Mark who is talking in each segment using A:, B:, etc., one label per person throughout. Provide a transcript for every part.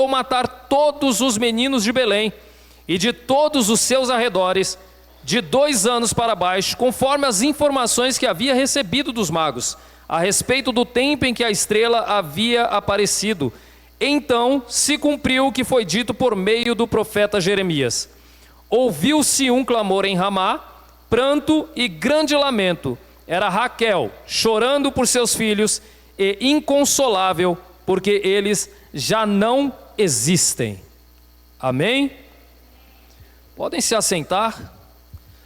A: matar todos os meninos de Belém e de todos os seus arredores, de 2 anos para baixo, conforme as informações que havia recebido dos magos, a respeito do tempo em que a estrela havia aparecido. Então se cumpriu o que foi dito por meio do profeta Jeremias. Ouviu-se um clamor em Ramá, pranto e grande lamento. Era Raquel, chorando por seus filhos e inconsolável, porque eles já não existem. Amém? Podem se assentar.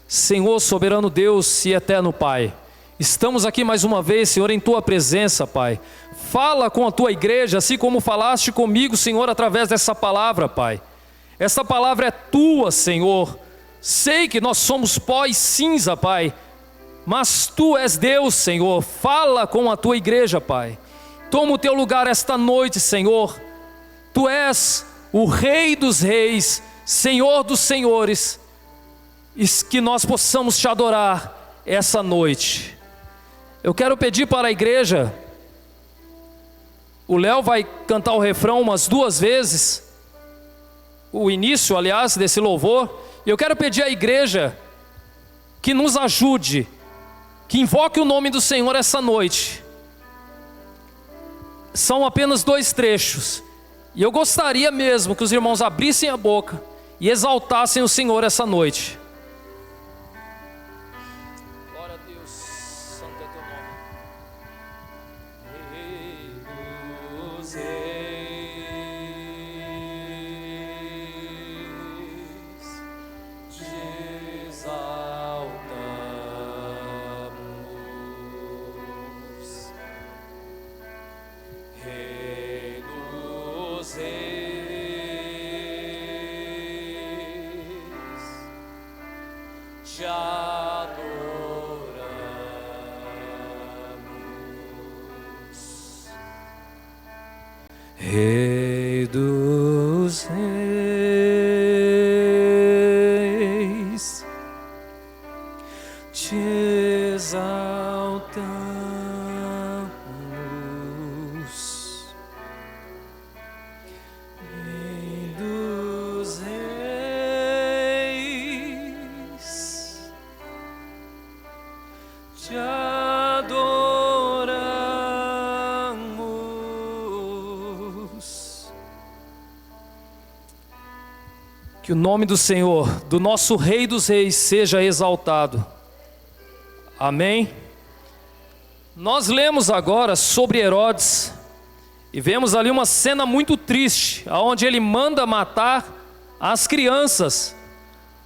A: Senhor, soberano Deus e eterno Pai, estamos aqui mais uma vez, Senhor, em Tua presença, Pai. Fala com a Tua igreja, assim como falaste comigo, Senhor, através dessa palavra, Pai. Essa palavra é Tua, Senhor. Sei que nós somos pó e cinza, Pai, mas Tu és Deus, Senhor. Fala com a Tua igreja, Pai. Toma o Teu lugar esta noite, Senhor. Tu és o Rei dos reis, Senhor dos senhores. E que nós possamos Te adorar essa noite. Eu quero pedir para a igreja, o Léo vai cantar o refrão umas 2 vezes, o início, aliás, desse louvor, e eu quero pedir à igreja que nos ajude, que invoque o nome do Senhor essa noite. São apenas 2 trechos, e eu gostaria mesmo que os irmãos abrissem a boca e exaltassem o Senhor essa noite.
B: Te adoramos, Rei dos reis, te exaltamos, Rei dos reis, te adoramos.
A: Que o nome do Senhor, do nosso Rei dos reis, seja exaltado. Amém? Nós lemos agora sobre Herodes e vemos ali uma cena muito triste, onde ele manda matar as crianças,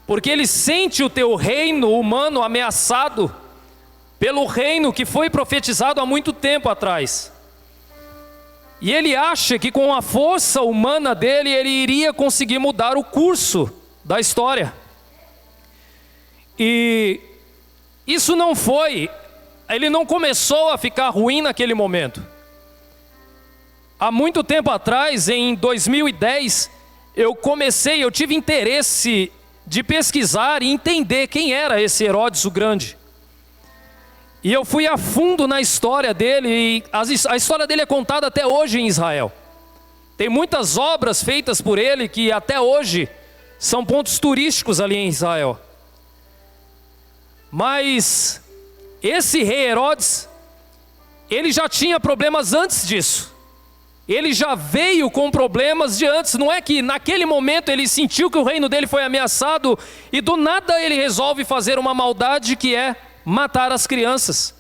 A: porque ele sente o teu reino humano ameaçado pelo reino que foi profetizado há muito tempo atrás. E ele acha que com a força humana dele, ele iria conseguir mudar o curso da história. E isso não foi, ele não começou a ficar ruim naquele momento. Há muito tempo atrás, em 2010, eu tive interesse de pesquisar e entender quem era esse Herodes o Grande. E eu fui a fundo na história dele, e a história dele é contada até hoje em Israel. Tem muitas obras feitas por ele que até hoje são pontos turísticos ali em Israel. Mas esse rei Herodes, ele já tinha problemas antes disso. Ele já veio com problemas de antes. Não é que naquele momento ele sentiu que o reino dele foi ameaçado e do nada ele resolve fazer uma maldade que é matar as crianças.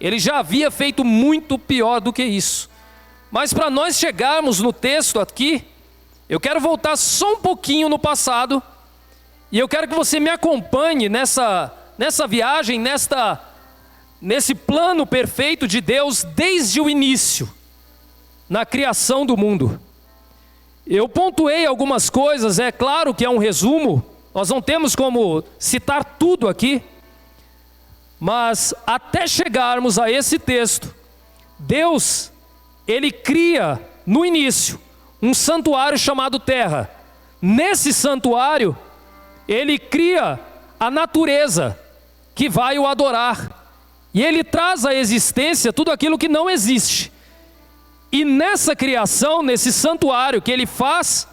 A: Ele já havia feito muito pior do que isso. Mas para nós chegarmos no texto aqui, eu quero voltar só um pouquinho no passado, e eu quero que você me acompanhe nessa viagem, nesse plano perfeito de Deus desde o início, na criação do mundo. Eu pontuei algumas coisas, é claro que é um resumo, nós não temos como citar tudo aqui, mas até chegarmos a esse texto, Deus, Ele cria no início um santuário chamado terra. Nesse santuário, Ele cria a natureza que vai o adorar. E Ele traz à existência tudo aquilo que não existe. E nessa criação, nesse santuário que ele faz,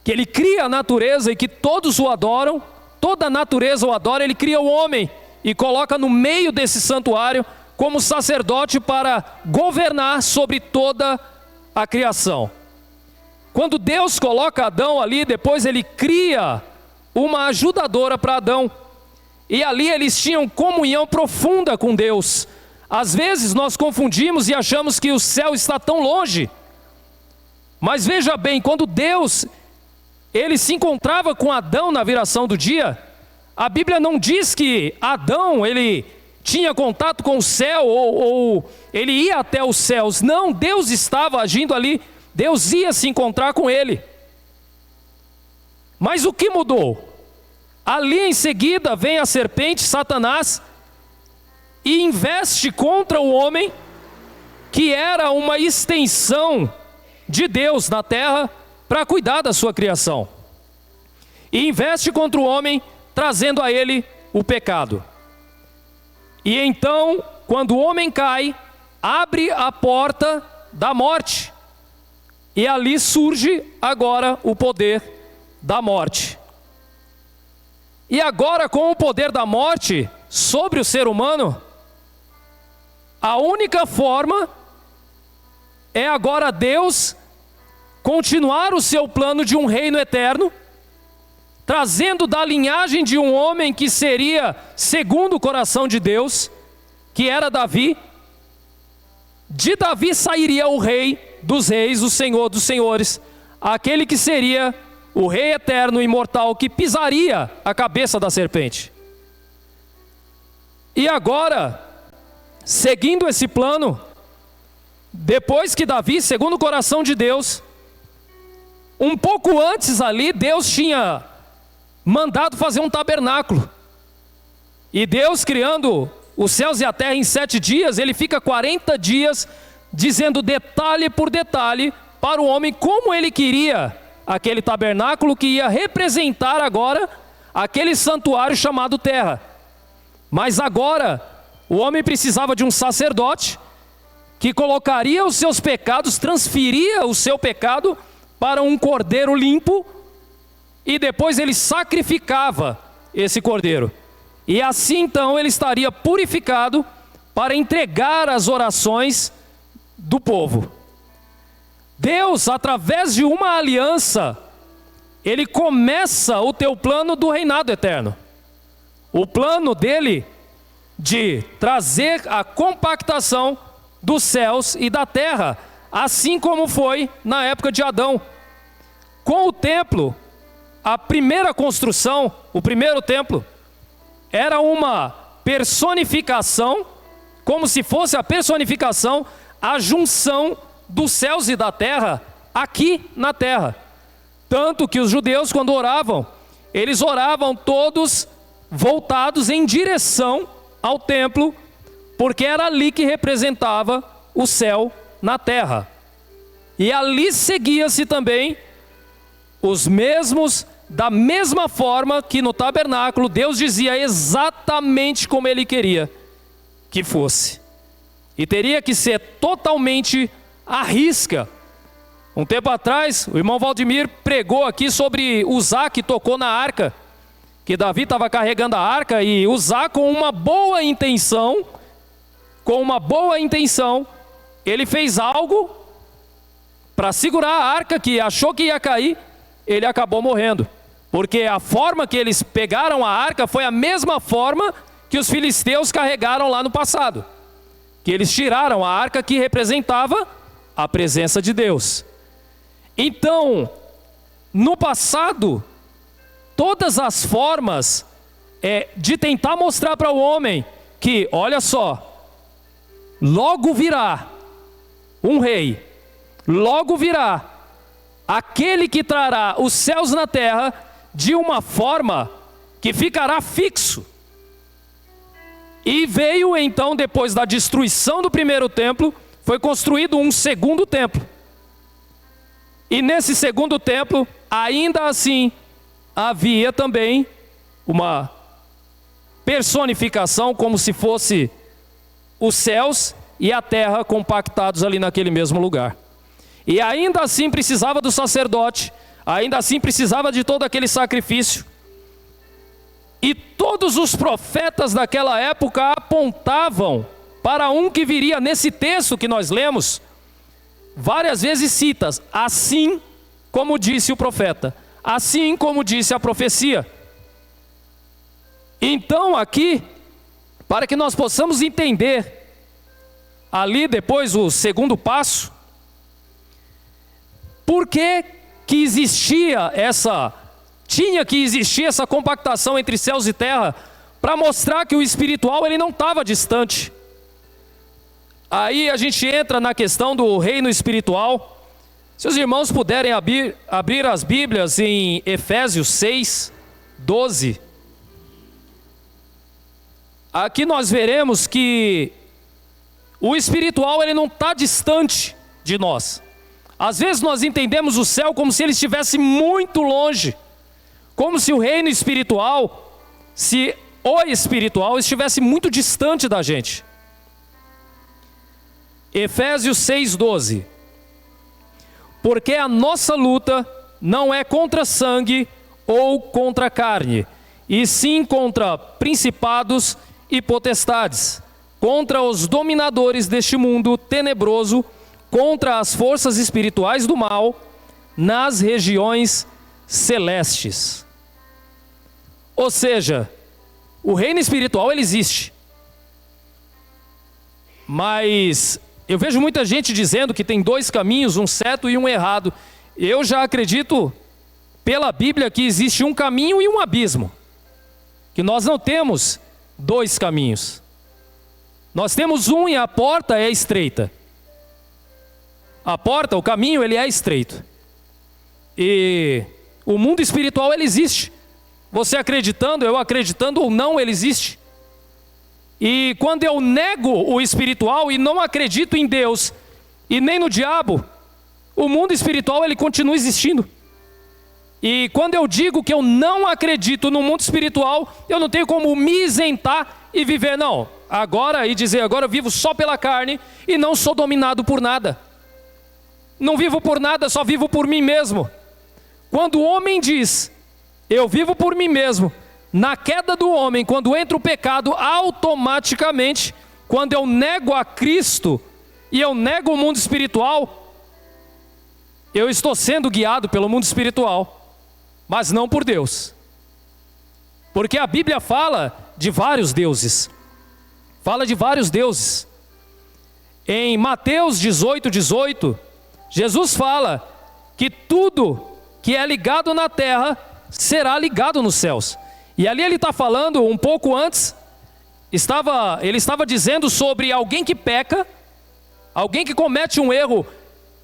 A: que ele cria a natureza e que todos o adoram, toda a natureza o adora, ele cria o homem e coloca no meio desse santuário como sacerdote para governar sobre toda a criação. Quando Deus coloca Adão ali, depois ele cria uma ajudadora para Adão. E ali eles tinham comunhão profunda com Deus. Às vezes nós confundimos e achamos que o céu está tão longe. Mas veja bem, quando Deus, ele se encontrava com Adão na viração do dia, a Bíblia não diz que Adão, ele tinha contato com o céu ou ele ia até os céus. Não, Deus estava agindo ali, Deus ia se encontrar com ele. Mas o que mudou? Ali em seguida vem a serpente, Satanás, e investe contra o homem, que era uma extensão de Deus na terra para cuidar da sua criação. E investe contra o homem, trazendo a ele o pecado. E então, quando o homem cai, abre a porta da morte. E ali surge agora o poder da morte. E agora, com o poder da morte sobre o ser humano, a única forma é agora Deus continuar o seu plano de um reino eterno, trazendo da linhagem de um homem que seria segundo o coração de Deus, que era Davi. De Davi sairia o rei dos reis, o Senhor dos senhores, aquele que seria o rei eterno, imortal, que pisaria a cabeça da serpente. E agora, seguindo esse plano, depois que Davi, segundo o coração de Deus, um pouco antes ali, Deus tinha mandado fazer um tabernáculo. E Deus, criando os céus e a terra em 7 dias, ele fica 40 dias dizendo detalhe por detalhe para o homem como ele queria aquele tabernáculo que ia representar agora aquele santuário chamado terra. Mas agora o homem precisava de um sacerdote que colocaria os seus pecados, transferia o seu pecado para um cordeiro limpo, e depois ele sacrificava esse cordeiro. E assim então ele estaria purificado para entregar as orações do povo. Deus, através de uma aliança, ele começa o teu plano do reinado eterno. O plano dele de trazer a compactação dos céus e da terra, assim como foi na época de Adão. Com o templo, a primeira construção, o primeiro templo, era uma personificação, como se fosse a personificação, a junção dos céus e da terra aqui na terra. Tanto que os judeus, quando oravam, eles oravam todos voltados em direção ao templo, porque era ali que representava o céu na terra. E ali seguia-se também os mesmos, da mesma forma que no tabernáculo, Deus dizia exatamente como ele queria que fosse. E teria que ser totalmente à risca. Um tempo atrás, o irmão Valdemir pregou aqui sobre Uzá, que tocou na arca, que Davi estava carregando a arca, e Uzá, com uma boa intenção, ele fez algo para segurar a arca, que achou que ia cair, ele acabou morrendo. Porque a forma que eles pegaram a arca foi a mesma forma que os filisteus carregaram lá no passado. Que eles tiraram a arca que representava a presença de Deus. Então, no passado, todas as formas de tentar mostrar para o homem que, olha só, logo virá um rei, logo virá aquele que trará os céus na terra de uma forma que ficará fixo. E veio então, depois da destruição do primeiro templo, foi construído um segundo templo. E nesse segundo templo, ainda assim, havia também uma personificação, como se fosse os céus e a terra compactados ali naquele mesmo lugar. E ainda assim precisava do sacerdote, ainda assim precisava de todo aquele sacrifício. E todos os profetas daquela época apontavam para um que viria. Nesse texto que nós lemos, várias vezes citas, assim como disse o profeta, assim como disse a profecia. Então aqui, para que nós possamos entender, ali depois o segundo passo, por que tinha que existir essa compactação entre céus e terra, para mostrar que o espiritual ele não estava distante. Aí a gente entra na questão do reino espiritual. Se os irmãos puderem abrir as Bíblias em Efésios 6, 12. Aqui nós veremos que o espiritual ele não está distante de nós. Às vezes nós entendemos o céu como se ele estivesse muito longe, como se o reino espiritual, se o espiritual estivesse muito distante da gente. Efésios 6,12. Porque a nossa luta não é contra sangue ou contra carne, e sim contra principados e potestades, contra os dominadores deste mundo tenebroso, contra as forças espirituais do mal nas regiões celestes. Ou seja, o reino espiritual ele existe. Mas eu vejo muita gente dizendo que tem dois caminhos, um certo e um errado. Eu já acredito pela Bíblia que existe um caminho e um abismo. Que nós não temos dois caminhos. Nós temos um e a porta é estreita. A porta, o caminho, ele é estreito. E o mundo espiritual, ele existe. Você acreditando, eu acreditando ou não, ele existe. E quando eu nego o espiritual e não acredito em Deus e nem no diabo, o mundo espiritual, ele continua existindo. E quando eu digo que eu não acredito no mundo espiritual, eu não tenho como me isentar e viver, não. Agora eu vivo só pela carne e não sou dominado por nada. Não vivo por nada, só vivo por mim mesmo. Quando o homem diz, eu vivo por mim mesmo, na queda do homem, quando entra o pecado, automaticamente, quando eu nego a Cristo e eu nego o mundo espiritual, eu estou sendo guiado pelo mundo espiritual, mas não por Deus. Porque a Bíblia fala de vários deuses. Fala de vários deuses. Em Mateus 18:18, Jesus fala que tudo que é ligado na terra será ligado nos céus. E ali ele está falando, um pouco antes, ele estava dizendo sobre alguém que peca, alguém que comete um erro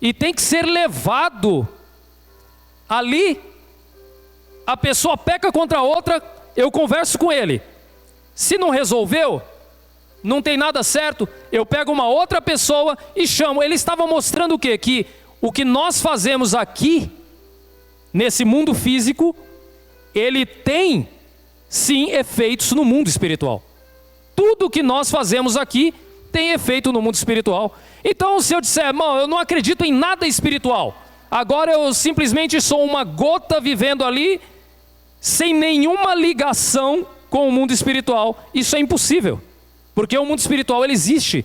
A: e tem que ser levado. Ali, a pessoa peca contra a outra, eu converso com ele. Se não resolveu, não tem nada certo, eu pego uma outra pessoa e chamo. Ele estava mostrando o quê? Que o que nós fazemos aqui, nesse mundo físico, ele tem sim efeitos no mundo espiritual. Tudo que nós fazemos aqui tem efeito no mundo espiritual. Então se eu disser, irmão, eu não acredito em nada espiritual, agora eu simplesmente sou uma gota vivendo ali, sem nenhuma ligação com o mundo espiritual, isso é impossível. Porque o mundo espiritual ele existe.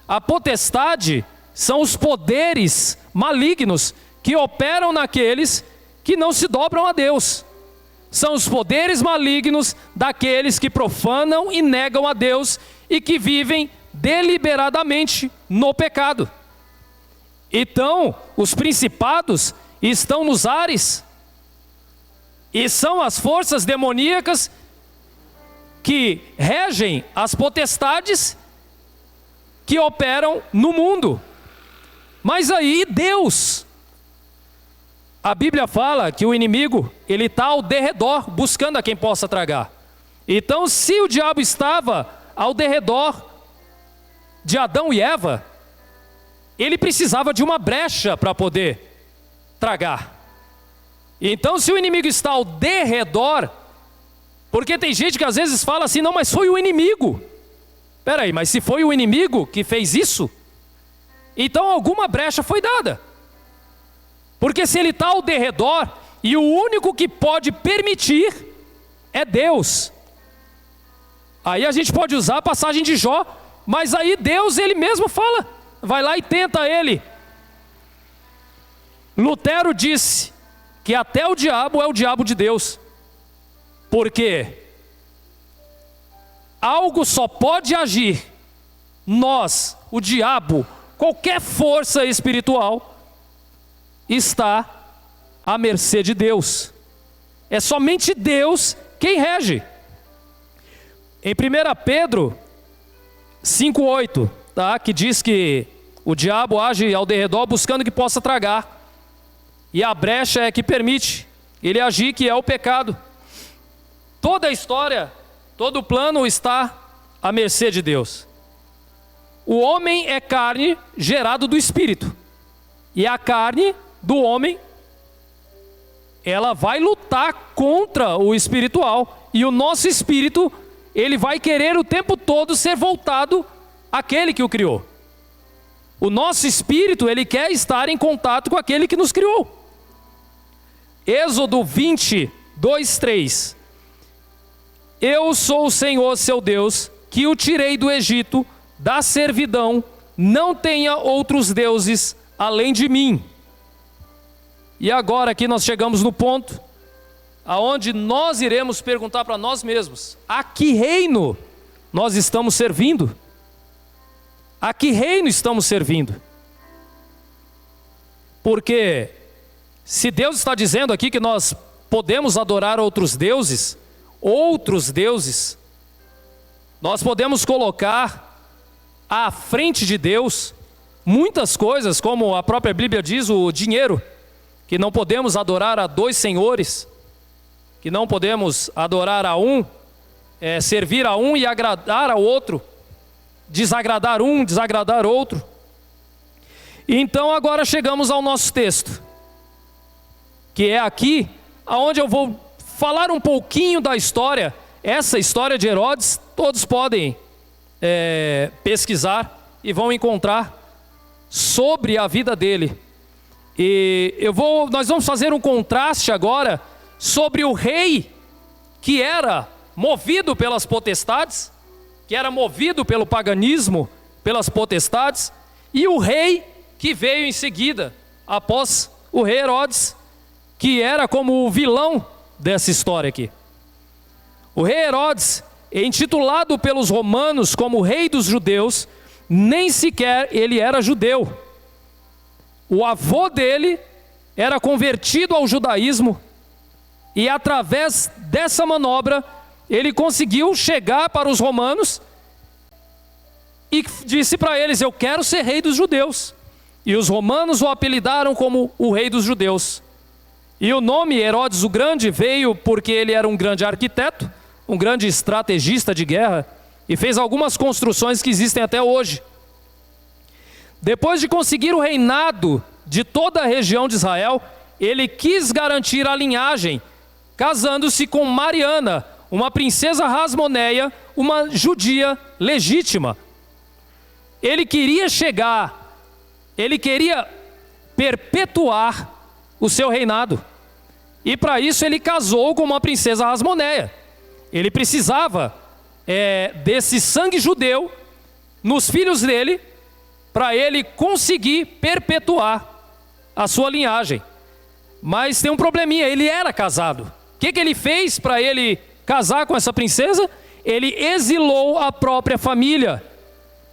A: A potestade são os poderes malignos que operam naqueles que não se dobram a Deus. São os poderes malignos daqueles que profanam e negam a Deus e que vivem deliberadamente no pecado. Então, os principados estão nos ares e são as forças demoníacas que regem as potestades que operam no mundo. Mas aí Deus, a Bíblia fala que o inimigo, ele está ao derredor, buscando a quem possa tragar. Então se o diabo estava ao derredor de Adão e Eva, ele precisava de uma brecha para poder tragar. Então se o inimigo está ao derredor, porque tem gente que às vezes fala assim, não, mas foi o inimigo. Espera aí, mas se foi o inimigo que fez isso, então alguma brecha foi dada. Porque se ele está ao derredor, e o único que pode permitir é Deus. Aí a gente pode usar a passagem de Jó, mas aí Deus, ele mesmo fala, vai lá e tenta ele. Lutero disse que até o diabo é o diabo de Deus. Porque algo só pode agir, nós, o diabo, qualquer força espiritual, está à mercê de Deus. É somente Deus quem rege. Em 1 Pedro 5,8, tá? Que diz que o diabo age ao derredor buscando que possa tragar. E a brecha é que permite ele agir, que é o pecado. Toda a história, todo o plano está à mercê de Deus. O homem é carne gerado do Espírito. E a carne do homem, ela vai lutar contra o espiritual. E o nosso espírito, ele vai querer o tempo todo ser voltado àquele que o criou. O nosso espírito, ele quer estar em contato com aquele que nos criou. Êxodo 22:3. Eu sou o Senhor seu Deus, que o tirei do Egito, da servidão, não tenha outros deuses além de mim. E agora aqui nós chegamos no ponto aonde nós iremos perguntar para nós mesmos: a que reino nós estamos servindo? A que reino estamos servindo? Porque se Deus está dizendo aqui que nós podemos adorar outros deuses, nós podemos colocar à frente de Deus muitas coisas, como a própria Bíblia diz, o dinheiro, que não podemos adorar a dois senhores, que não podemos adorar a um, servir a um e agradar ao outro, desagradar um, desagradar outro. Então agora chegamos ao nosso texto, que é aqui onde eu vou falar um pouquinho da história. Essa história de Herodes, todos podem pesquisar e vão encontrar sobre a vida dele. E nós vamos fazer um contraste agora sobre o rei que era movido pelas potestades, que era movido pelo paganismo, pelas potestades, e o rei que veio em seguida, após o rei Herodes, que era como o vilão dessa história aqui. O rei Herodes, intitulado pelos romanos como rei dos judeus, nem sequer ele era judeu. O avô dele era convertido ao judaísmo, e através dessa manobra ele conseguiu chegar para os romanos e disse para eles: eu quero ser rei dos judeus. E os romanos o apelidaram como o rei dos judeus. E o nome Herodes o Grande veio porque ele era um grande arquiteto, um grande estrategista de guerra, e fez algumas construções que existem até hoje. Depois de conseguir o reinado de toda a região de Israel, ele quis garantir a linhagem, casando-se com Mariana, uma princesa Hasmoneia, uma judia legítima. Ele queria perpetuar o seu reinado. E para isso ele casou com uma princesa Hasmoneia. Ele precisava desse sangue judeu nos filhos dele, para ele conseguir perpetuar a sua linhagem. Mas tem um probleminha, ele era casado. O que ele fez para ele casar com essa princesa? Ele exilou a própria família.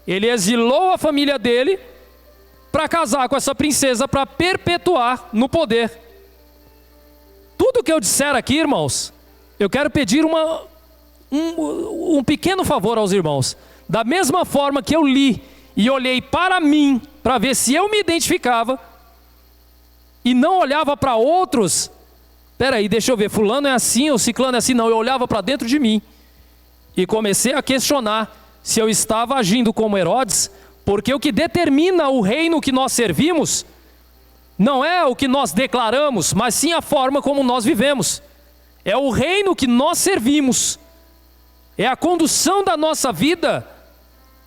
A: Ele exilou a família dele para casar com essa princesa, para perpetuar no poder. Tudo que eu disser aqui, irmãos, eu quero pedir um pequeno favor aos irmãos. Da mesma forma que eu li e olhei para mim, para ver se eu me identificava, e não olhava para outros, peraí, deixa eu ver, fulano é assim ou ciclano é assim, não, eu olhava para dentro de mim, e comecei a questionar se eu estava agindo como Herodes, porque o que determina o reino que nós servimos, não é o que nós declaramos, mas sim a forma como nós vivemos. É o reino que nós servimos, é a condução da nossa vida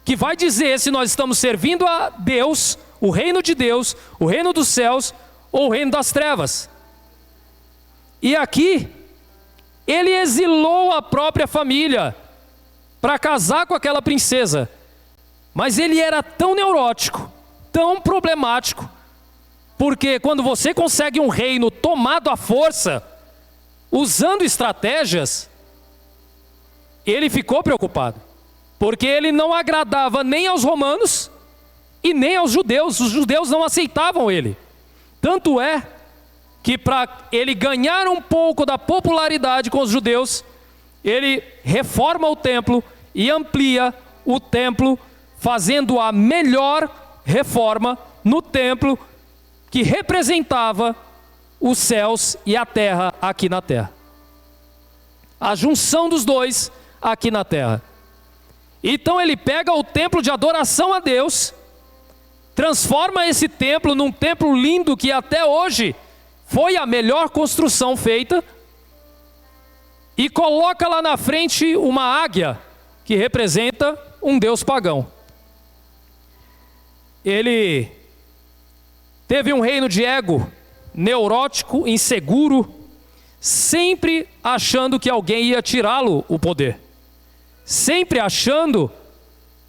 A: que vai dizer se nós estamos servindo a Deus, o reino de Deus, o reino dos céus ou o reino das trevas. E aqui, ele exilou a própria família para casar com aquela princesa. Mas ele era tão neurótico, tão problemático, porque quando você consegue um reino tomado à força, usando estratégias, ele ficou preocupado, porque ele não agradava nem aos romanos e nem aos judeus. Os judeus não aceitavam ele. Tanto é que para ele ganhar um pouco da popularidade com os judeus, ele reforma o templo e amplia o templo, fazendo a melhor reforma no templo que representava os céus e a terra aqui na terra. A junção dos dois aqui na terra. Então ele pega o templo de adoração a Deus, transforma esse templo num templo lindo que até hoje foi a melhor construção feita, e coloca lá na frente uma águia que representa um deus pagão. Ele teve um reino de ego, neurótico, inseguro, sempre achando que alguém ia tirá-lo o poder, sempre achando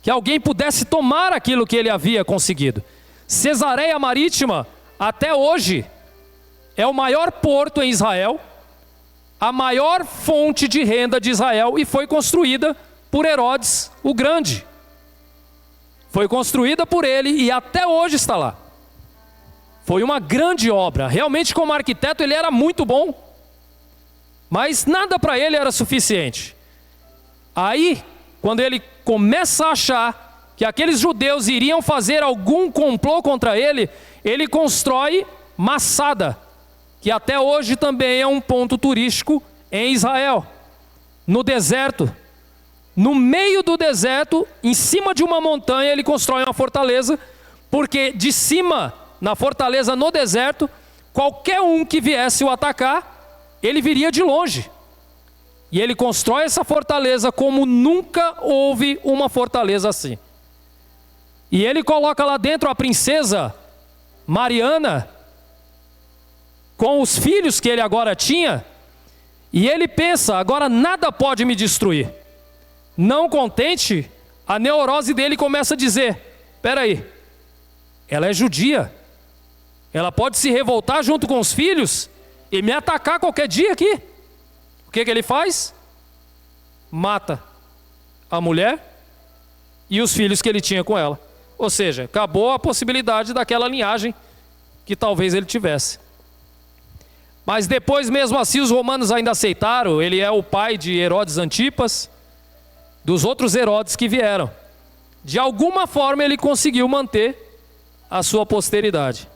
A: que alguém pudesse tomar aquilo que ele havia conseguido. Cesareia Marítima, até hoje, é o maior porto em Israel, a maior fonte de renda de Israel, e foi construída por Herodes o Grande. Foi construída por ele e até hoje está lá. Foi uma grande obra. Realmente, como arquiteto, ele era muito bom, mas nada para ele era suficiente. Aí, quando ele começa a achar que aqueles judeus iriam fazer algum complô contra ele, ele constrói Massada, que até hoje também é um ponto turístico em Israel, no deserto. No meio do deserto, em cima de uma montanha, ele constrói uma fortaleza, porque de cima, na fortaleza no deserto, qualquer um que viesse o atacar, ele viria de longe. E ele constrói essa fortaleza como nunca houve uma fortaleza assim. E ele coloca lá dentro a princesa Mariana, com os filhos que ele agora tinha, e ele pensa, agora nada pode me destruir. Não contente, a neurose dele começa a dizer, espera aí, ela é judia, ela pode se revoltar junto com os filhos e me atacar qualquer dia aqui. O que ele faz? Mata a mulher e os filhos que ele tinha com ela. Ou seja, acabou a possibilidade daquela linhagem que talvez ele tivesse. Mas depois, mesmo assim, os romanos ainda aceitaram. Ele é o pai de Herodes Antipas, dos outros Herodes que vieram. De alguma forma ele conseguiu manter a sua posteridade.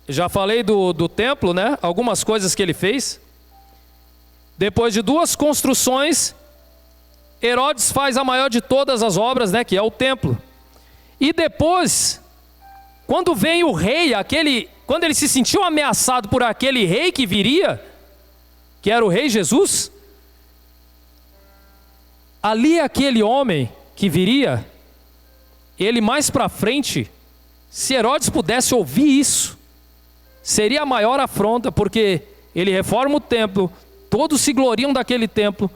A: Já falei do templo, né? Algumas coisas que ele fez. Depois de 2 construções, Herodes faz a maior de todas as obras, né? Que é o templo. E depois, quando vem o rei, quando ele se sentiu ameaçado por aquele rei que viria, que era o rei Jesus, ali aquele homem que viria, ele mais para frente, se Herodes pudesse ouvir isso, seria a maior afronta, porque ele reforma o templo, todos se gloriam daquele templo,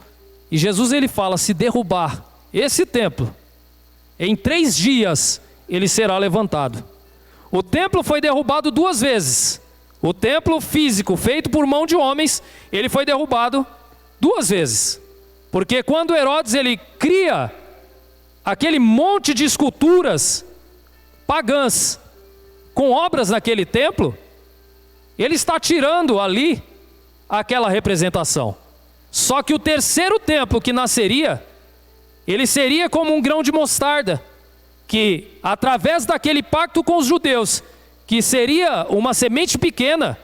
A: e Jesus ele fala, se derrubar esse templo, em 3 dias ele será levantado. O templo foi derrubado 2 vezes. O templo físico, feito por mão de homens, ele foi derrubado 2 vezes. Porque quando Herodes ele cria aquele monte de esculturas pagãs com obras naquele templo, ele está tirando ali aquela representação. Só que o terceiro templo que nasceria, ele seria como um grão de mostarda, que através daquele pacto com os judeus, que seria uma semente pequena,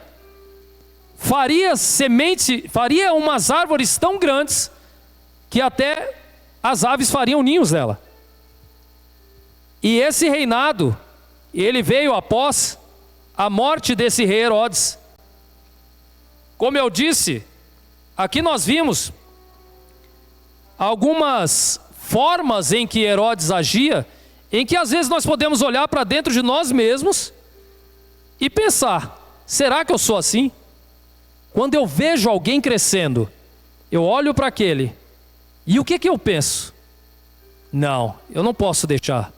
A: faria umas árvores tão grandes, que até as aves fariam ninhos nela. E esse reinado, ele veio após a morte desse rei Herodes. Como eu disse, aqui nós vimos algumas formas em que Herodes agia, em que às vezes nós podemos olhar para dentro de nós mesmos e pensar: será que eu sou assim? Quando eu vejo alguém crescendo, eu olho para aquele, e o que eu penso? Não, eu não posso deixar.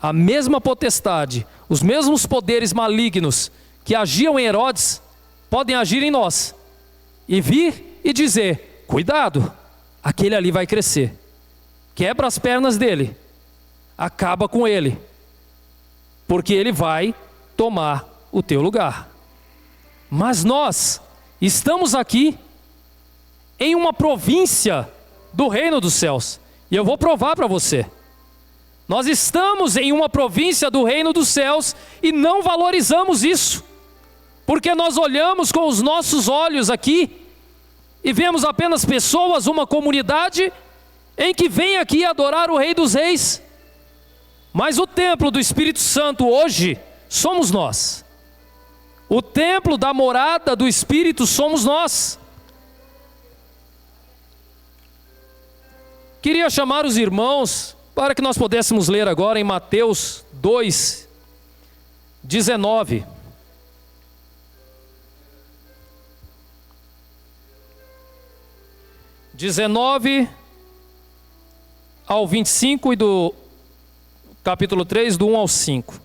A: A mesma potestade, os mesmos poderes malignos que agiam em Herodes, podem agir em nós. E vir e dizer: cuidado, aquele ali vai crescer. Quebra as pernas dele, acaba com ele, porque ele vai tomar o teu lugar. Mas nós estamos aqui em uma província do reino dos céus, e eu vou provar para você. Nós estamos em uma província do reino dos céus e não valorizamos isso, porque nós olhamos com os nossos olhos aqui e vemos apenas pessoas, uma comunidade em que vem aqui adorar o Rei dos Reis. Mas o templo do Espírito Santo hoje somos nós. O templo da morada do Espírito somos nós. Queria chamar os irmãos para que nós pudéssemos ler agora em Mateus 2, 19. Ao 25 e do capítulo 3, do 1 ao 5.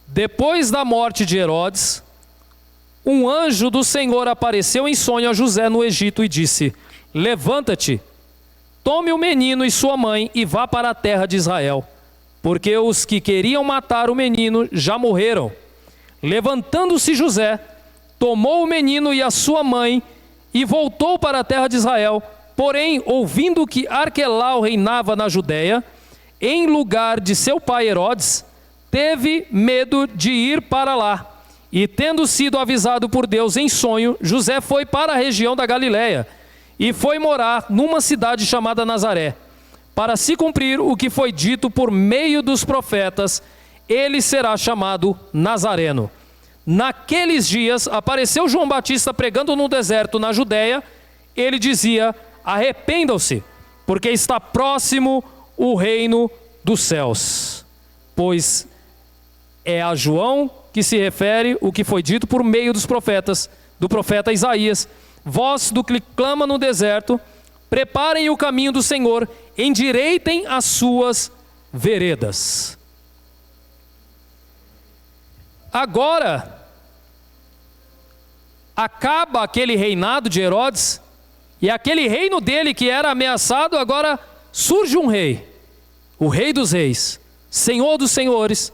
A: Depois da morte de Herodes, um anjo do Senhor apareceu em sonho a José no Egito e disse: levanta-te, tome o menino e sua mãe e vá para a terra de Israel, porque os que queriam matar o menino já morreram. Levantando-se José, tomou o menino e a sua mãe e voltou para a terra de Israel. Porém, ouvindo que Arquelau reinava na Judéia, em lugar de seu pai Herodes, teve medo de ir para lá. E tendo sido avisado por Deus em sonho, José foi para a região da Galiléia e foi morar numa cidade chamada Nazaré, para se cumprir o que foi dito por meio dos profetas: ele será chamado Nazareno. Naqueles dias apareceu João Batista pregando no deserto na Judéia. Ele dizia: arrependam-se, porque está próximo o reino dos céus. Pois é a João que se refere o que foi dito por meio dos profetas, do profeta Isaías: voz do que clama no deserto, preparem o caminho do Senhor, endireitem as suas veredas. Agora, acaba aquele reinado de Herodes, e aquele reino dele que era ameaçado, agora surge um rei, o Rei dos Reis, Senhor dos Senhores,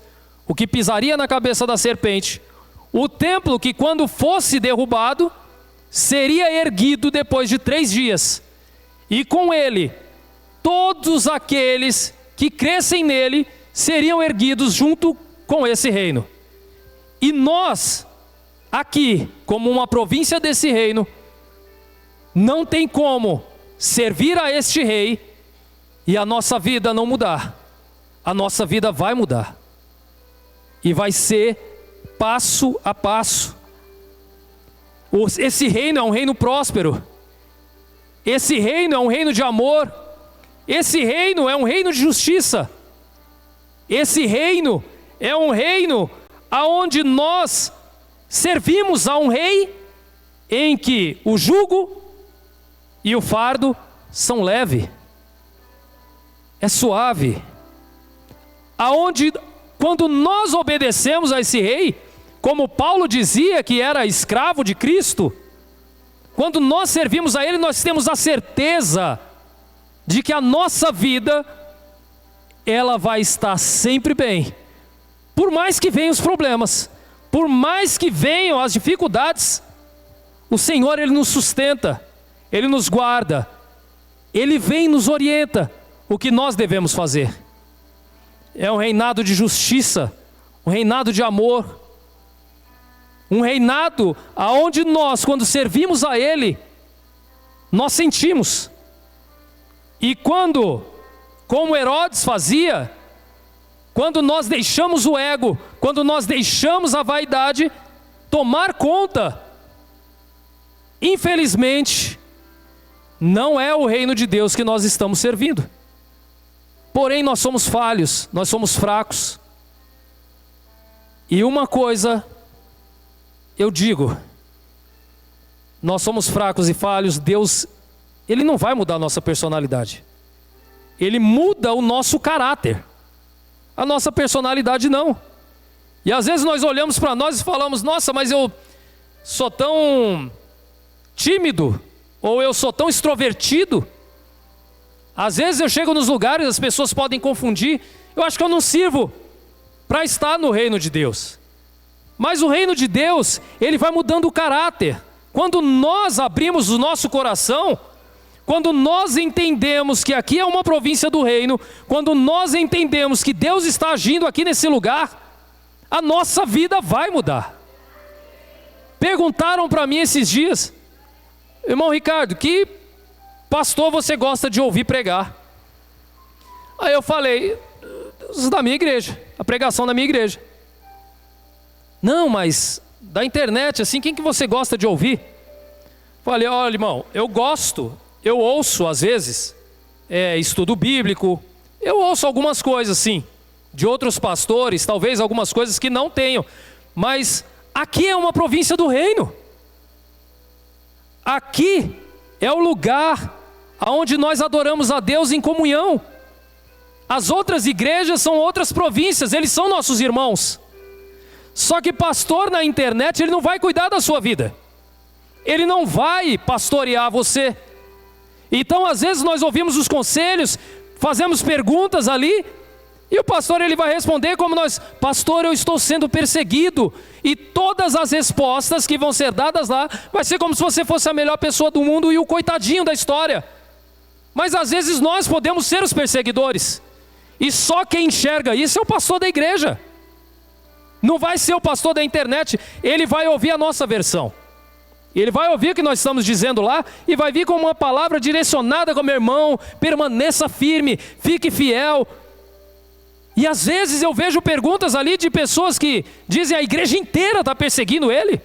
A: o que pisaria na cabeça da serpente. O templo que, quando fosse derrubado, seria erguido depois de 3 dias, e com ele, todos aqueles que crescem nele seriam erguidos junto com esse reino. E nós, aqui, como uma província desse reino, não tem como servir a este rei e a nossa vida não mudar. A nossa vida vai mudar, e vai ser passo a passo. Esse reino é um reino próspero, esse reino é um reino de amor, esse reino é um reino de justiça, esse reino é um reino aonde nós servimos a um rei em que o jugo e o fardo são leves, é suave, aonde quando nós obedecemos a esse rei, como Paulo dizia que era escravo de Cristo, quando nós servimos a ele, nós temos a certeza de que a nossa vida, ela vai estar sempre bem, por mais que venham os problemas, por mais que venham as dificuldades. O Senhor, ele nos sustenta, ele nos guarda, ele vem e nos orienta o que nós devemos fazer. É um reinado de justiça, um reinado de amor, um reinado aonde nós, quando servimos a ele, nós sentimos. E quando, como Herodes fazia, quando nós deixamos o ego, quando nós deixamos a vaidade tomar conta, infelizmente, não é o reino de Deus que nós estamos servindo. Porém, nós somos falhos, nós somos fracos. E uma coisa eu digo, nós somos fracos e falhos, Deus, Ele não vai mudar a nossa personalidade. Ele muda o nosso caráter. A nossa personalidade não. E às vezes nós olhamos para nós e falamos, nossa, mas eu sou tão tímido, ou eu sou tão extrovertido. Às vezes eu chego nos lugares, as pessoas podem confundir, eu acho que eu não sirvo para estar no reino de Deus. Mas o reino de Deus, ele vai mudando o caráter. Quando nós abrimos o nosso coração, quando nós entendemos que aqui é uma província do reino, quando nós entendemos que Deus está agindo aqui nesse lugar, a nossa vida vai mudar. Perguntaram para mim esses dias, irmão Ricardo, que pastor você gosta de ouvir pregar? Aí eu falei, da minha igreja, a pregação da minha igreja. Não, mas da internet, assim, quem que você gosta de ouvir? Falei, olha irmão, eu ouço às vezes, estudo bíblico, eu ouço algumas coisas assim, de outros pastores, talvez algumas coisas que não tenham, mas aqui é uma província do reino. Aqui é o lugar onde nós adoramos a Deus em comunhão. As outras igrejas são outras províncias, eles são nossos irmãos. Só que pastor na internet, ele não vai cuidar da sua vida. Ele não vai pastorear você. Então às vezes nós ouvimos os conselhos, fazemos perguntas ali, e o pastor ele vai responder como nós, pastor, eu estou sendo perseguido. E todas as respostas que vão ser dadas lá, vai ser como se você fosse a melhor pessoa do mundo e o coitadinho da história. Mas às vezes nós podemos ser os perseguidores. E só quem enxerga isso é o pastor da igreja. Não vai ser o pastor da internet, ele vai ouvir a nossa versão. Ele vai ouvir o que nós estamos dizendo lá e vai vir com uma palavra direcionada como irmão, permaneça firme, fique fiel. E às vezes eu vejo perguntas ali de pessoas que dizem a igreja inteira está perseguindo ele.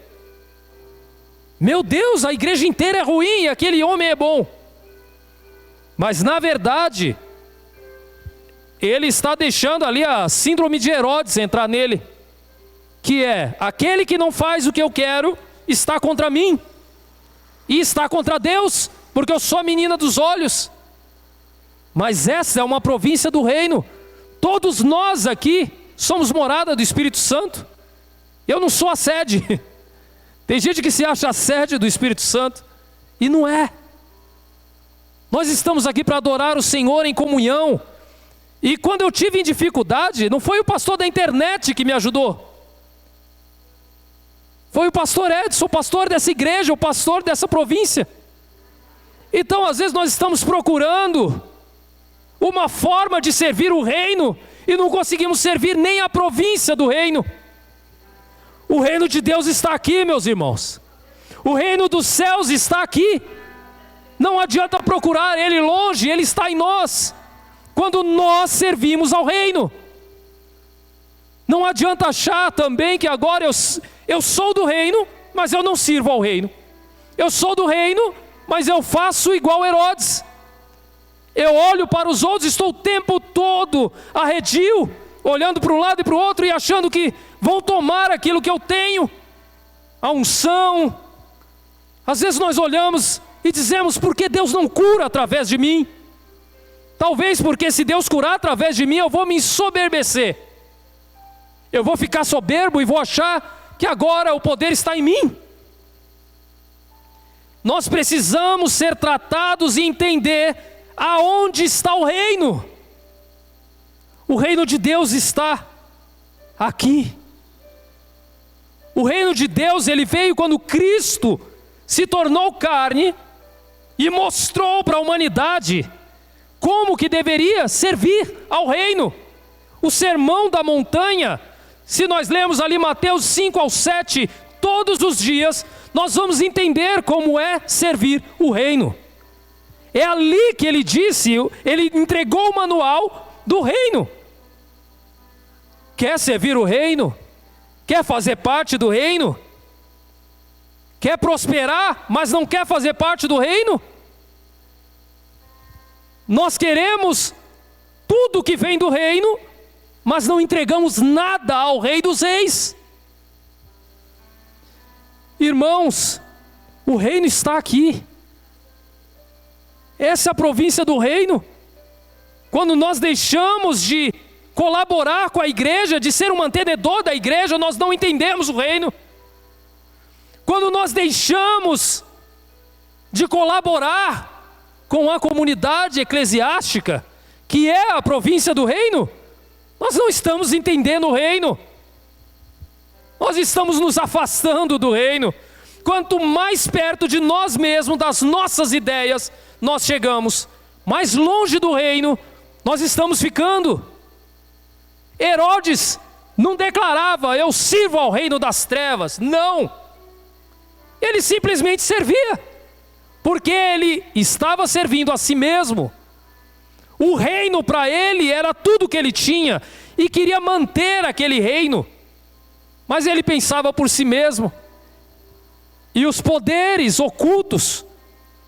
A: Meu Deus, a igreja inteira é ruim e aquele homem é bom. Mas na verdade, ele está deixando ali a síndrome de Herodes entrar nele. Que é, aquele que não faz o que eu quero, está contra mim. E está contra Deus, porque eu sou a menina dos olhos. Mas essa é uma província do reino. Todos nós aqui somos morada do Espírito Santo. Eu não sou a sede. Tem gente que se acha a sede do Espírito Santo, e não é. Nós estamos aqui para adorar o Senhor em comunhão. E quando eu tive em dificuldade, não foi o pastor da internet que me ajudou. Foi o pastor Edson, o pastor dessa igreja, o pastor dessa província. Então às vezes nós estamos procurando uma forma de servir o reino e não conseguimos servir nem a província do reino. O reino de Deus está aqui, meus irmãos. O reino dos céus está aqui. Não adianta procurar ele longe, ele está em nós. Quando nós servimos ao reino. Não adianta achar também que agora eu sou do reino, mas eu não sirvo ao reino. Eu sou do reino, mas eu faço igual Herodes. Eu olho para os outros, estou o tempo todo arredio, olhando para um lado e para o outro e achando que vão tomar aquilo que eu tenho, a unção. Às vezes nós olhamos e dizemos, por que Deus não cura através de mim? Talvez porque se Deus curar através de mim, eu vou me ensoberbecer. Eu vou ficar soberbo e vou achar que agora o poder está em mim. Nós precisamos ser tratados e entender aonde está o reino. O reino de Deus está aqui. O reino de Deus, ele veio quando Cristo se tornou carne e mostrou para a humanidade como que deveria servir ao reino. O sermão da montanha, se nós lemos ali Mateus 5 ao 7, todos os dias, nós vamos entender como é servir o reino. É ali que ele disse, ele entregou o manual do reino. Quer servir o reino? Quer fazer parte do reino? Quer prosperar, mas não quer fazer parte do reino? Nós queremos tudo que vem do reino, mas não entregamos nada ao Rei dos Reis. Irmãos, o reino está aqui. Essa é a província do reino. Quando nós deixamos de colaborar com a igreja, de ser um mantenedor da igreja, nós não entendemos o reino. Quando nós deixamos de colaborar com a comunidade eclesiástica, que é a província do reino, nós não estamos entendendo o reino. Nós estamos nos afastando do reino. Quanto mais perto de nós mesmos, das nossas ideias, nós chegamos, mais longe do reino nós estamos ficando. Herodes não declarava: eu sirvo ao reino das trevas. Não. Ele simplesmente servia, porque ele estava servindo a si mesmo. O reino para ele era tudo que ele tinha, e queria manter aquele reino, mas ele pensava por si mesmo. E os poderes ocultos,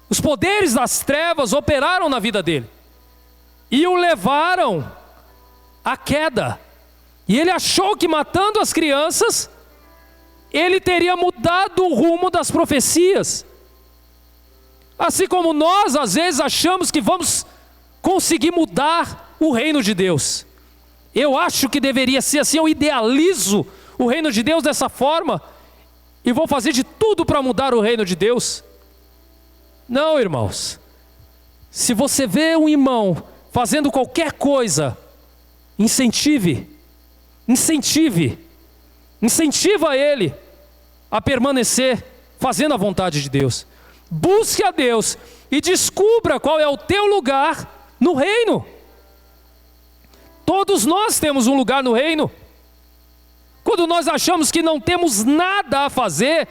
A: os poderes das trevas operaram na vida dele, e o levaram à queda. E ele achou que matando as crianças, ele teria mudado o rumo das profecias. Assim como nós às vezes achamos que vamos conseguir mudar o reino de Deus. Eu acho que deveria ser assim, eu idealizo o reino de Deus dessa forma, e vou fazer de tudo para mudar o reino de Deus. Não, irmãos. Se você vê um irmão fazendo qualquer coisa, incentiva ele a permanecer fazendo a vontade de Deus. Busque a Deus e descubra qual é o teu lugar no reino. Todos nós temos um lugar no reino. Quando nós achamos que não temos nada a fazer,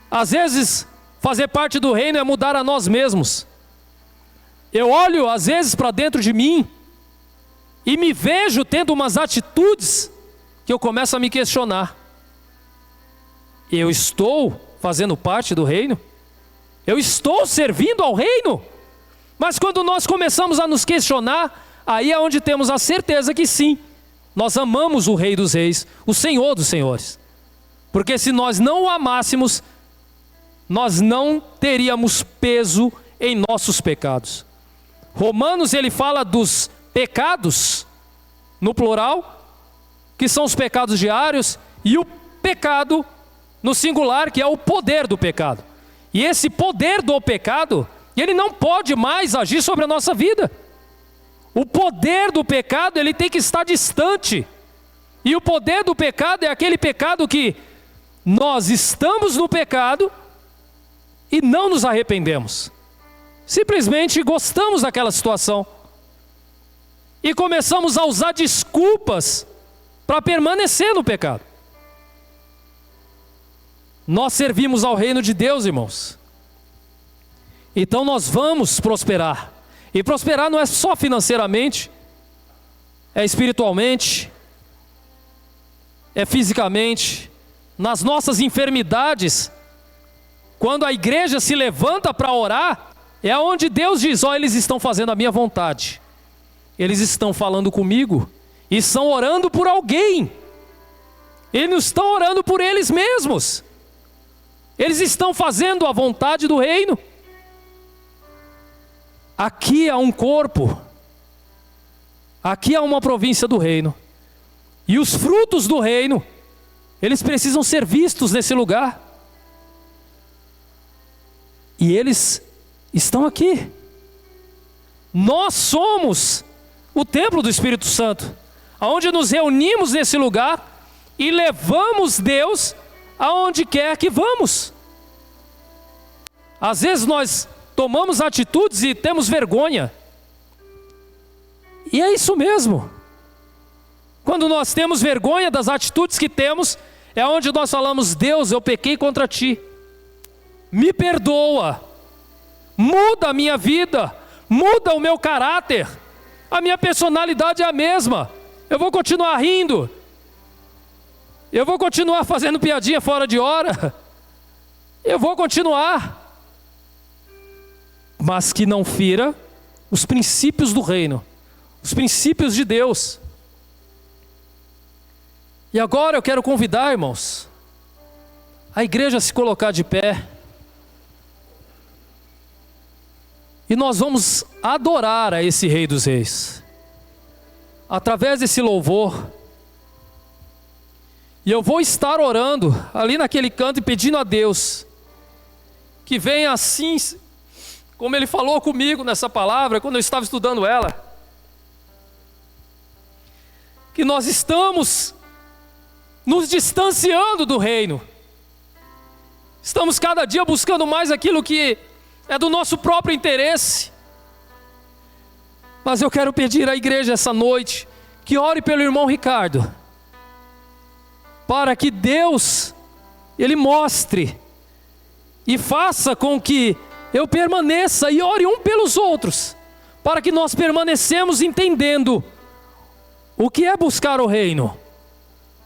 A: às vezes fazer parte do reino é mudar a nós mesmos. Eu olho às vezes para dentro de mim e me vejo tendo umas atitudes que eu começo a me questionar. Eu estou fazendo parte do reino? Eu estou servindo ao reino? Mas quando nós começamos a nos questionar, aí é onde temos a certeza que sim, nós amamos o Rei dos Reis, o Senhor dos Senhores. Porque se nós não o amássemos, nós não teríamos peso em nossos pecados. Romanos, ele fala dos pecados, no plural, que são os pecados diários, e o pecado no singular, que é o poder do pecado. E esse poder do pecado, ele não pode mais agir sobre a nossa vida. O poder do pecado, ele tem que estar distante. E o poder do pecado é aquele pecado que nós estamos no pecado e não nos arrependemos. Simplesmente gostamos daquela situação e começamos a usar desculpas para permanecer no pecado. Nós servimos ao reino de Deus, irmãos. Então nós vamos prosperar. E prosperar não é só financeiramente, é espiritualmente, é fisicamente. Nas nossas enfermidades, quando a igreja se levanta para orar, é onde Deus diz: ó, eles estão fazendo a minha vontade. Eles estão falando comigo e estão orando por alguém. Eles não estão orando por eles mesmos. Eles estão fazendo a vontade do reino. Aqui há um corpo, aqui há uma província do reino, e os frutos do reino, eles precisam ser vistos nesse lugar, e eles estão aqui. Nós somos o templo do Espírito Santo, onde nos reunimos nesse lugar e levamos Deus aonde quer que vamos. Às vezes nós tomamos atitudes e temos vergonha. E é isso mesmo. Quando nós temos vergonha das atitudes que temos, é onde nós falamos: Deus, eu pequei contra ti. Me perdoa. Muda a minha vida. Muda o meu caráter. A minha personalidade é a mesma. Eu vou continuar rindo. Eu vou continuar fazendo piadinha fora de hora. Eu vou continuar. mas que não fira os princípios do reino, os princípios de Deus. E agora eu quero convidar, irmãos, a igreja a se colocar de pé. E nós vamos adorar a esse Rei dos Reis, através desse louvor. E eu vou estar orando ali naquele canto e pedindo a Deus que venha assim, como Ele falou comigo nessa palavra, quando eu estava estudando ela, que nós estamos nos distanciando do reino, estamos cada dia buscando mais aquilo que é do nosso próprio interesse. Mas eu quero pedir à igreja essa noite que ore pelo irmão Ricardo, para que Deus, Ele mostre e faça com que eu permaneça, e ore um pelos outros, para que nós permanecemos entendendo o que é buscar o reino,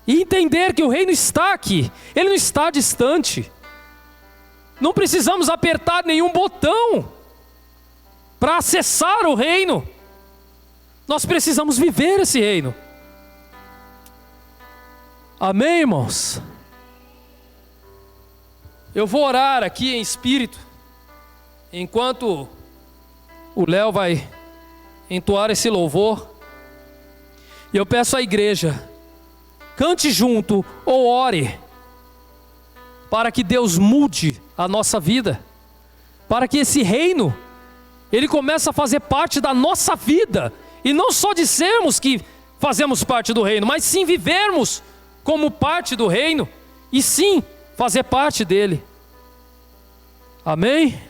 A: e entender que o reino está aqui, ele não está distante. Não precisamos apertar nenhum botão para acessar o reino. Nós precisamos viver esse reino. Amém, irmãos? Eu vou orar aqui em espírito, enquanto o Léo vai entoar esse louvor. E eu peço à igreja, cante junto ou ore, para que Deus mude a nossa vida, para que esse reino, ele comece a fazer parte da nossa vida, e não só dizermos que fazemos parte do reino, mas sim vivermos como parte do reino, e sim fazer parte dele. Amém?